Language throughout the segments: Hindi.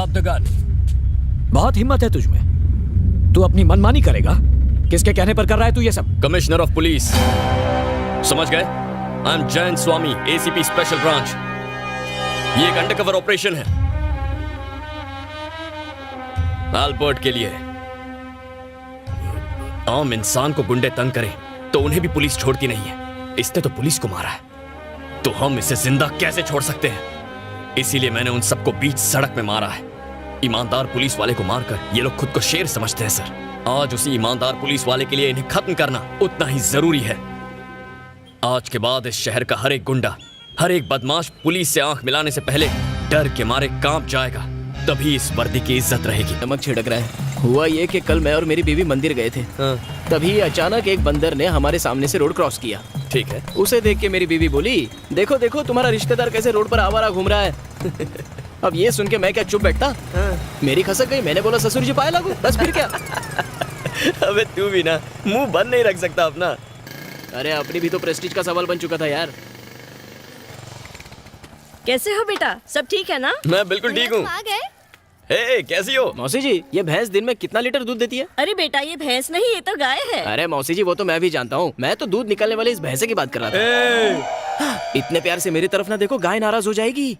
Drop the gun. बहुत हिम्मत है तुझमें। तू अपनी मनमानी करेगा? किसके कहने पर कर रहा है तू ये सब? कमिश्नर ऑफ पुलिस, समझ गए? I am Jayant Swami, ACP special branch. ये एक अंडरकवर ऑपरेशन है अल्बर्ट के लिए। आम इंसान को गुंडे तंग करें तो उन्हें भी पुलिस छोड़ती नहीं है। इसने तो पुलिस को मारा है, तो हम इसे जिंदा कैसे छोड़ सकते हैं? इसीलिए मैंने उन सबको बीच सड़क में मारा है। ईमानदार पुलिस वाले को मारकर ये लोग खुद को शेर समझते हैं सर। आज उसी ईमानदार पुलिस वाले के लिए इन्हें खत्म करना उतना ही जरूरी है। आज के बाद इस शहर का हर एक गुंडा, हर एक बदमाश पुलिस से आंख मिलाने से पहले डर के मारे कांप जाएगा। तभी इस वर्दी की इज्जत रहेगी। नमक छिड़क रहा है। हुआ ये कि कल मैं और मेरी बीवी मंदिर गए थे। तभी अचानक एक बंदर ने हमारे सामने से रोड क्रॉस किया। ठीक है। उसे देख के मेरी बीवी बोली, देखो देखो तुम्हारा रिश्तेदार कैसे रोड पर आवारा घूम रहा है। अब ये सुन के मैं क्या चुप बैठता? मेरी खसक गई। मैंने बोला ससुर जी पाए लागू, बस फिर क्या। अबे तू भी ना मुंह बंद नहीं रख सकता अपना। अरे अपनी भी तो प्रेस्टीज का सवाल बन चुका था यार। कैसे हो बेटा, सब ठीक है ना? मैं बिल्कुल ठीक हूँ। आ गए? हे, कैसी हो? मौसी जी, ये भैंस दिन में कितना लीटर दूध देती है? अरे बेटा, ये भैंस नहीं, ये तो गाय है। अरे मौसी जी, वो तो मैं भी जानता हूँ। मैं तो दूध निकालने वाले इस भैंसे की बात कर रहा था। इतने प्यार से मेरी तरफ ना देखो, गाय नाराज हो जाएगी।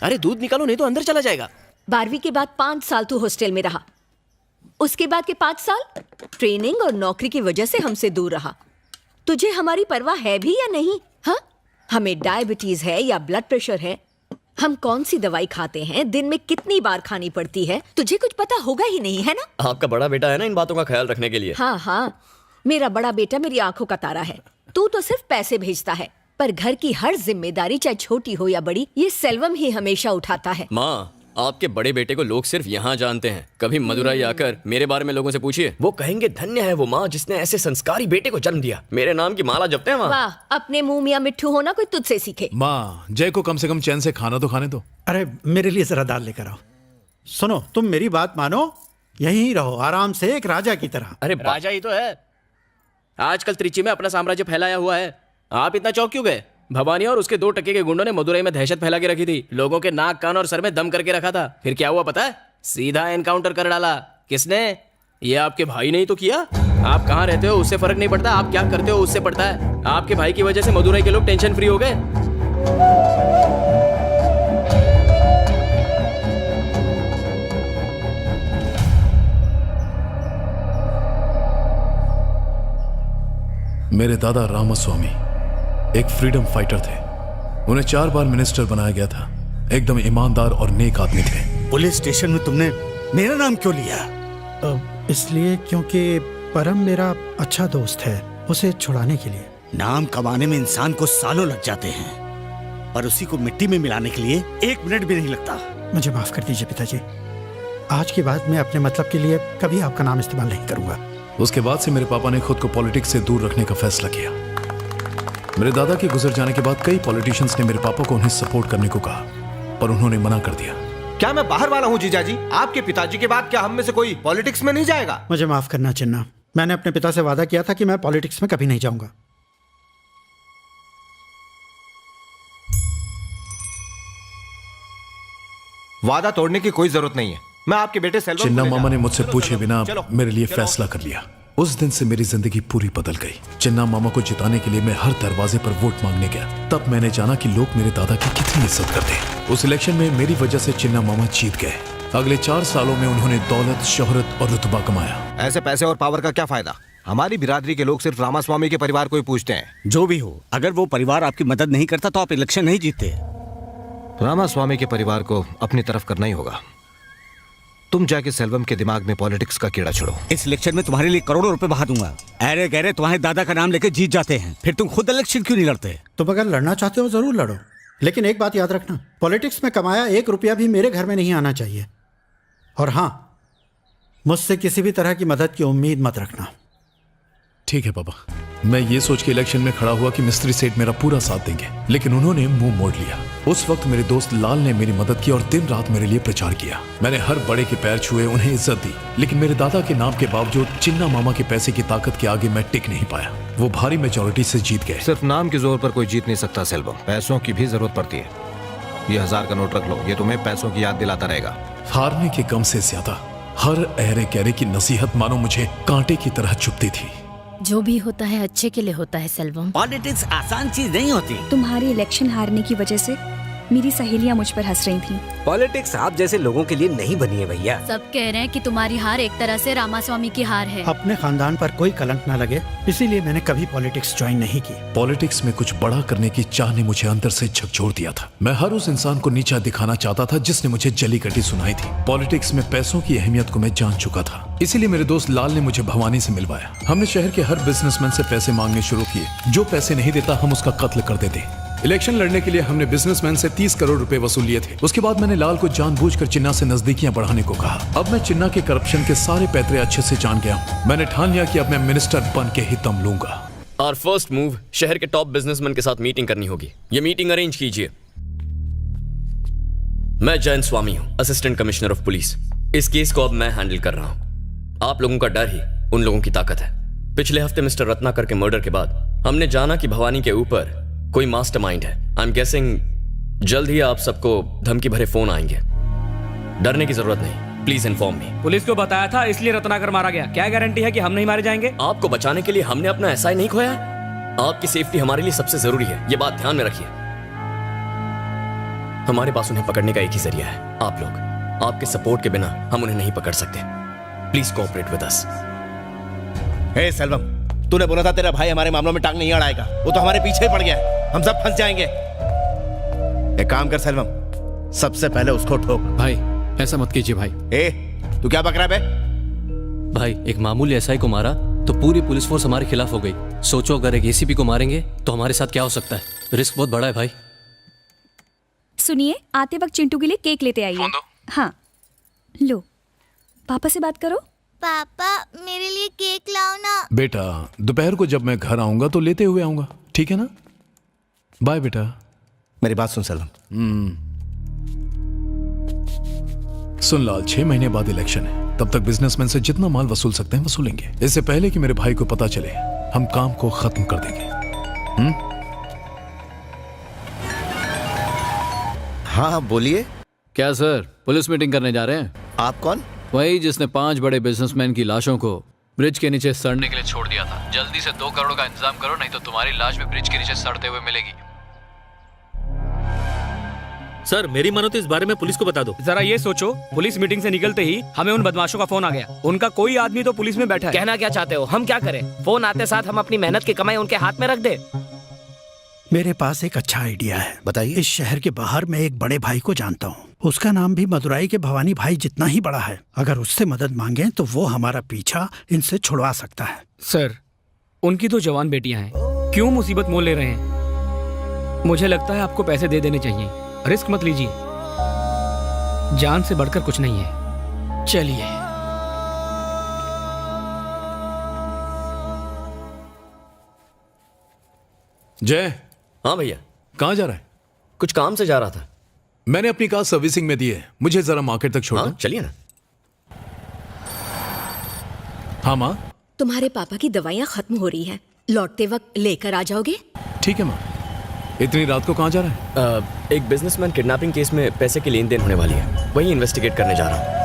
अरे दूध निकालो, नहीं तो अंदर चला जाएगा। 12वीं के बाद 5 साल तू हॉस्टल में रहा। उसके बाद के 5 साल ट्रेनिंग और नौकरी की वजह से हमसे दूर रहा। तुझे हमारी परवाह है भी या नहीं? हाँ, हमें डायबिटीज है या ब्लड प्रेशर है, हम कौन सी दवाई खाते हैं, दिन में कितनी बार खानी पड़ती है, तुझे कुछ पता होगा ही नहीं, है ना? आपका बड़ा बेटा है ना इन बातों का ख्याल रखने के लिए। हाँ हाँ, मेरा बड़ा बेटा मेरी आंखों का तारा है। तू तो सिर्फ पैसे भेजता है, पर घर की हर जिम्मेदारी चाहे छोटी हो या बड़ी, ये सेल्वम ही हमेशा उठाता है। माँ, आपके बड़े बेटे को लोग सिर्फ यहाँ जानते हैं। कभी मदुराई आकर मेरे बारे में लोगों से पूछिए, वो कहेंगे धन्य है वो माँ जिसने ऐसे संस्कारी बेटे को जन्म दिया। मेरे नाम की माला जपते हैं वहाँ। वाह, अपने मुंह मियां मिट्ठू होना कोई तुझसे सीखे। माँ, जय को कम से कम चैन से खाना तो खाने दो। अरे मेरे लिए जरा दाल लेकर आओ। सुनो, तुम मेरी बात मानो, यहीं रहो आराम से एक राजा की तरह। अरे राजा ही तो है। आजकल त्रिची में अपना साम्राज्य फैलाया हुआ है। आप इतना चौंक क्यों गए? भवानी और उसके 2 टके के गुंडों ने मदुरई में दहशत फैला के रखी थी। लोगों के नाक, कान और सर में दम करके रखा था। फिर क्या हुआ पता है? सीधा एनकाउंटर कर डाला। किसने? ये आपके भाई ने ही तो किया। आप कहाँ रहते हो उससे फर्क नहीं पड़ता, आप क्या करते हो उससे पड़ता है। आपके भाई की वजह से मदुरई के लोग टेंशन फ्री हो गए। मेरे दादा रामास्वामी एक फ्रीडम फाइटर थे। उन्हें 4 बार मिनिस्टर बनाया गया था। एकदम ईमानदार और नेक आदमी थे। पुलिस स्टेशन में तुमने मेरा नाम क्यों लिया? इसलिए क्योंकि परम मेरा अच्छा दोस्त है, उसे छुड़ाने के लिए। नाम कमाने में इंसान को सालों लग जाते हैं, पर उसी को मिट्टी में मिलाने के लिए 1 मिनट भी नहीं लगता। मुझे माफ कर दीजिए पिताजी। आज के बाद मैं अपने मतलब के लिए कभी आपका नाम इस्तेमाल नहीं करूंगा। उसके बाद से मेरे पापा ने खुद को पॉलिटिक्स से दूर रखने का फैसला किया। मेरे दादा के गुजर जाने के बाद कई पॉलिटिशियंस ने मेरे पापा को उन्हें सपोर्ट करने को कहा, पर उन्होंने मना कर दिया। क्या मैं बाहर वाला हूँ जीजाजी? आपके पिताजी के बाद क्या हम में से कोई पॉलिटिक्स में नहीं जाएगा? मुझे माफ करना चिन्ना, मैंने अपने पिता से वादा किया था कि मैं पॉलिटिक्स में कभी नहीं जाऊंगा। वादा तोड़ने की कोई जरूरत नहीं है। मैं आपके बेटे सेल्वम चिन्ना मामा ने मुझसे पूछे बिना मेरे लिए फैसला कर लिया। उस दिन से मेरी जिंदगी पूरी बदल गई। चिन्ना मामा को जिताने के लिए मैं हर दरवाजे पर वोट मांगने गया। तब मैंने जाना कि लोग मेरे दादा की कितनी इज्जत करते हैं। उस इलेक्शन में मेरी वजह से चिन्ना मामा जीत गए। अगले 4 सालों में उन्होंने दौलत, शोहरत और रुतबा कमाया। ऐसे पैसे और पावर का क्या फायदा? हमारी बिरादरी के लोग सिर्फ रामास्वामी के परिवार को ही पूछते हैं। जो भी हो, अगर वो परिवार आपकी मदद नहीं करता तो आप इलेक्शन नहीं जीतते। रामास्वामी के परिवार को अपनी तरफ करना ही होगा। तुम जाके सेल्वम के दिमाग में पॉलिटिक्स का कीड़ा छोड़ो। इस इलेक्शन में तुम्हारे लिए करोड़ों रुपए बहा दूंगा। अरे गहरे तुम्हारे दादा का नाम लेके जीत जाते हैं, फिर तुम खुद इलेक्शन क्यों नहीं लड़ते? तुम अगर लड़ना चाहते हो जरूर लड़ो, लेकिन एक बात याद रखना, पॉलिटिक्स में कमाया 1 रुपया भी मेरे घर में नहीं आना चाहिए। और हाँ, मुझसे किसी भी तरह की मदद की उम्मीद मत रखना। ठीक है पापा। मैं ये सोच के इलेक्शन में खड़ा हुआ कि मिस्त्री सेठ मेरा पूरा साथ देंगे, लेकिन उन्होंने मुंह मोड़ लिया। उस वक्त मेरे दोस्त लाल ने मेरी मदद की और दिन रात मेरे लिए प्रचार किया। मैंने हर बड़े के पैर छुए, उन्हें इज्जत दी, लेकिन मेरे दादा के नाम के बावजूद चिन्ना मामा के पैसे की ताकत के आगे मैं टिक नहीं पाया। वो भारी मेजोरिटी से जीत गए। सिर्फ नाम के जोर पर कोई जीत नहीं सकता सेल्वम, पैसों की भी जरूरत पड़ती है। ये 1000 का नोट रख लो, ये तुम्हें पैसों की याद दिलाता रहेगा। हारने के गम से ज्यादा हर अहरे गहरे की नसीहत मानो मुझे कांटे की तरह चुभती थी। जो भी होता है अच्छे के लिए होता है सेल्वम। पॉलिटिक्स आसान चीज नहीं होती। तुम्हारी इलेक्शन हारने की वजह से मेरी सहेलियां मुझ पर हंस रही थीं। पॉलिटिक्स आप जैसे लोगों के लिए नहीं बनी है भैया। सब कह रहे हैं कि तुम्हारी हार एक तरह से रामास्वामी की हार है। अपने खानदान पर कोई कलंक ना लगे, इसीलिए मैंने कभी पॉलिटिक्स ज्वाइन नहीं की। पॉलिटिक्स में कुछ बड़ा करने की चाह ने मुझे अंदर से झकझोर दिया था। मैं हर उस इंसान को नीचा दिखाना चाहता था जिसने मुझे जली कटी सुनाई थी। पॉलिटिक्स में पैसों की अहमियत को मैं जान चुका था, इसीलिए मेरे दोस्त लाल ने मुझे भवानी से मिलवाया। हमने शहर के हर बिजनेसमैन से पैसे मांगने शुरू किए। जो पैसे नहीं देता हम उसका कत्ल कर देते। इलेक्शन लड़ने के लिए हमने बिजनेसमैन से 30 करोड़ रुपए वसूल लिए थे। उसके बाद मैंने लाल को जानबूझकर चिन्ना से नजदीकियां बढ़ाने को कहा। अब मैं चिन्ना के करप्शन के सारे पैतरे अच्छे से जान गया हूं। मैंने ठान लिया कि अब मैं मिनिस्टर बन के ही दम लूंगा। और फर्स्ट मूव, शहर के टॉप बिजनेसमैन के साथ मीटिंग करनी होगी। ये मीटिंग अरेंज कीजिए। मैं जयंत स्वामी हूं, असिस्टेंट कमिश्नर ऑफ पुलिस। इस केस को अब मैं हैंडल कर रहा हूं। आप लोगों का डर ही उन लोगों की ताकत है। पिछले हफ्ते मिस्टर रत्नाकर के मर्डर के बाद हमने जाना कि भवानी के ऊपर कोई मास्टरमाइंड है। आई एम गेसिंग जल्द ही आप सबको धमकी भरे फोन आएंगे। डरने की जरूरत नहीं, प्लीज इन्फॉर्म मी। पुलिस को बताया था इसलिए रत्नाकर मारा गया। क्या गारंटी है कि हम नहीं मारे जाएंगे? आपको बचाने के लिए हमने अपना एसआई नहीं खोया। आपकी सेफ्टी हमारे लिए सबसे जरूरी है, ये बात ध्यान में रखिए। हमारे पास उन्हें पकड़ने का एक ही जरिया है, आप लोग। आपके सपोर्ट के बिना हम उन्हें नहीं पकड़ सकते। Please cooperate with us. Hey Selvam, तूने बोला था तेरा भाई हमारे मामलों में टांग नहीं अड़ाएगा। वो तो हमारे पीछे ही पड़ गया है। हम सब फंस जाएंगे। एक काम कर सेल्वम, सबसे पहले उसको ठोक। भाई ऐसा मत कीजिए भाई। ए, तू क्या बक रहा है बे? भाई एक मामूली एसआई को मारा तो पूरी पुलिस फोर्स हमारे खिलाफ हो गई। सोचो अगर एक एसीपी को मारेंगे तो हमारे साथ क्या हो सकता है। रिस्क बहुत बड़ा है भाई। सुनिए, आते वक्त चिंटू के लिए केक लेते आइए। हाँ लो, पापा से बात करो। पापा मेरे लिए केक लाओ ना। बेटा दोपहर को जब मैं घर आऊंगा तो लेते हुए आऊंगा, ठीक है ना? बाय बेटा। मेरी बात सुन सेल्वम। सुन लाल, 6 महीने बाद इलेक्शन है। तब तक बिजनेसमैन से जितना माल वसूल सकते हैं वसूलेंगे। इससे पहले कि मेरे भाई को पता चले हम काम को खत्म कर देंगे। हाँ बोलिए। क्या सर, पुलिस मीटिंग करने जा रहे हैं? आप कौन? वही जिसने 5 बड़े बिजनेसमैन की लाशों को ब्रिज के नीचे सड़ने के लिए छोड़ दिया था। जल्दी से 2 करोड़ का इंतजाम करो, नहीं तो तुम्हारी लाश भी ब्रिज के नीचे सड़ते हुए मिलेगी। सर मेरी मानो तो इस बारे में पुलिस को बता दो। जरा ये सोचो, पुलिस मीटिंग से निकलते ही हमें उन बदमाशों का फोन आ गया। उनका कोई आदमी तो पुलिस में बैठा है। कहना क्या चाहते हो? हम क्या करें? फोन आते साथ हम अपनी मेहनत की कमाई उनके हाथ में रख दे। मेरे पास एक अच्छा आइडिया है। बताइए। इस शहर के बाहर मैं एक बड़े भाई को जानता हूँ। उसका नाम भी मदुराई के भवानी भाई जितना ही बड़ा है। अगर उससे मदद मांगे तो वो हमारा पीछा इनसे छुड़वा सकता है। सर उनकी तो जवान बेटियां हैं, क्यों मुसीबत मोल ले रहे हैं? मुझे लगता है आपको पैसे दे देने चाहिए। रिस्क मत लीजिए, जान से बढ़कर कुछ नहीं है। चलिए। जय। हाँ भैया। कहाँ जा रहा है? कुछ काम से जा रहा था। मैंने अपनी कार सर्विसिंग में दी है, मुझे जरा मार्केट तक छोड़ दो। चलिए ना। हाँ माँ। तुम्हारे पापा की दवाइयाँ खत्म हो रही हैं, लौटते वक्त लेकर आ जाओगे? ठीक है माँ। इतनी रात को कहाँ जा रहा है? एक बिजनेसमैन किडनैपिंग केस में पैसे की लेन देन होने वाली है, वही इन्वेस्टिगेट करने जा रहा हूँ।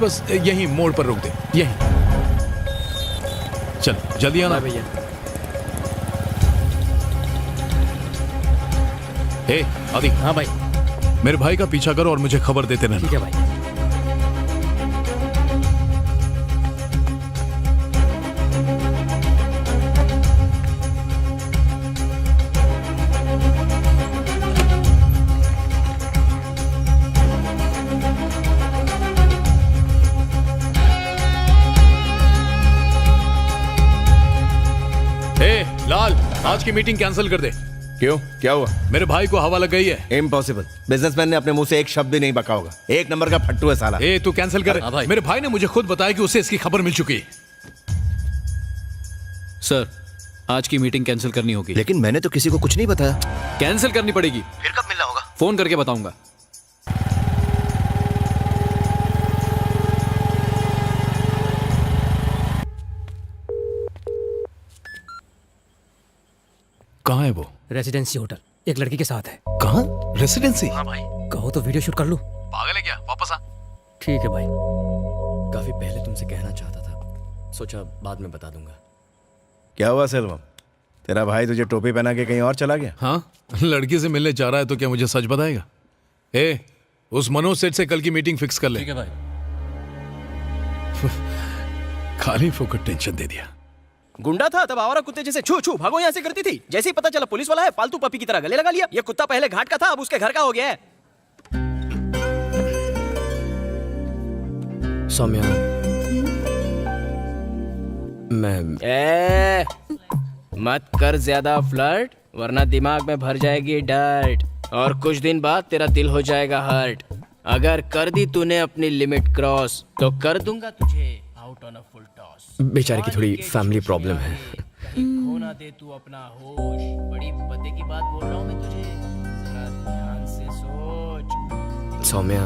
बस यहीं मोड़ पर रोक दे, यहीं। चल जल्दी आना भैया। हे आदि। हाँ भाई। मेरे भाई का पीछा करो और मुझे खबर देते रहना। ठीक है भाई। लाल, आज की मीटिंग कैंसिल कर दे। क्यों, क्या हुआ? मेरे भाई को हवा लग गई है। इम्पॉसिबल। बिजनेसमैन ने अपने मुंह से एक शब्द भी नहीं बका होगा। एक नंबर का फट्टू है साला। ए तू कैंसिल कर। मेरे भाई ने मुझे खुद बताया कि उसे इसकी खबर मिल चुकी है। सर आज की मीटिंग कैंसिल करनी होगी। लेकिन मैंने तो किसी को कुछ नहीं बताया। कैंसिल करनी पड़ेगी। फिर कब मिलना होगा? फोन करके बताऊंगा। कहाँ है वो? रेसिडेंसी होटल एक लड़की के साथ है। कहाँ? रेसिडेंसी? हाँ भाई। कहो तो वीडियो शूट कर लूं। पागल है क्या? वापस आ। ठीक है भाई। काफी पहले तुमसे कहना चाहता था, सोचा बाद में बता दूंगा। क्या हुआ सेल्वम, तेरा भाई तुझे टोपी पहना के कहीं और चला गया? हाँ, लड़की से मिलने जा रहा है तो क्या मुझे सच बताएगा? उस मनोज सेठ से कल की मीटिंग फिक्स कर ले। ठीक है भाई। खाली फोकट टेंशन दे दिया। गुंडा था तब आवारा कुत्ते जैसे छू छू भागो यहाँ से करती थी। जैसे ही पता चला पुलिस वाला है, पालतू पपी की तरह गले लगा लिया। ये कुत्ता पहले घाट का था, अब उसके घर का हो गया है। सौम्या, मैं मत कर ज्यादा फ्लर्ट, वरना दिमाग में भर जाएगी डर्ट और कुछ दिन बाद तेरा दिल हो जाएगा हर्ट। अगर कर दी तूने अपनी लिमिट क्रॉस तो कर दूंगा तुझे out on a full toss. बेचारे की थोड़ी फैमिली प्रॉब्लम है। खोना दे तू अपना होश, बड़ी पते की बात बोल रहा हूँ मैं तुझे, जरा ध्यान से सोच। सौम्या,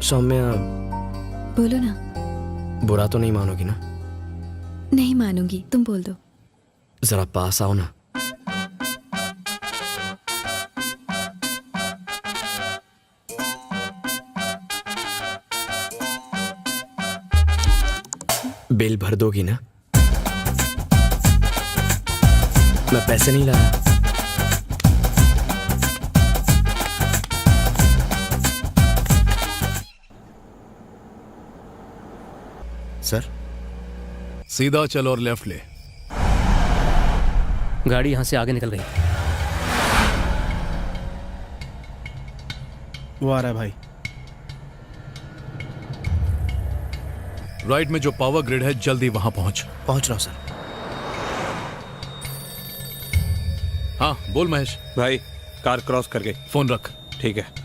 सौम्या, बोलो ना। बुरा तो नहीं मानोगी ना? नहीं मानूंगी, तुम बोल दो। जरा पास आओ ना। बिल भर दोगी ना? मैं पैसे नहीं लाया। सर, सीधा चल और लेफ्ट ले। गाड़ी यहाँ से आगे निकल गई। वो आ रहा है भाई। राइट में जो पावर ग्रिड है, जल्दी वहां पहुंच रहा हूं सर। हाँ बोल महेश। भाई कार क्रॉस कर गई। फोन रख। ठीक है।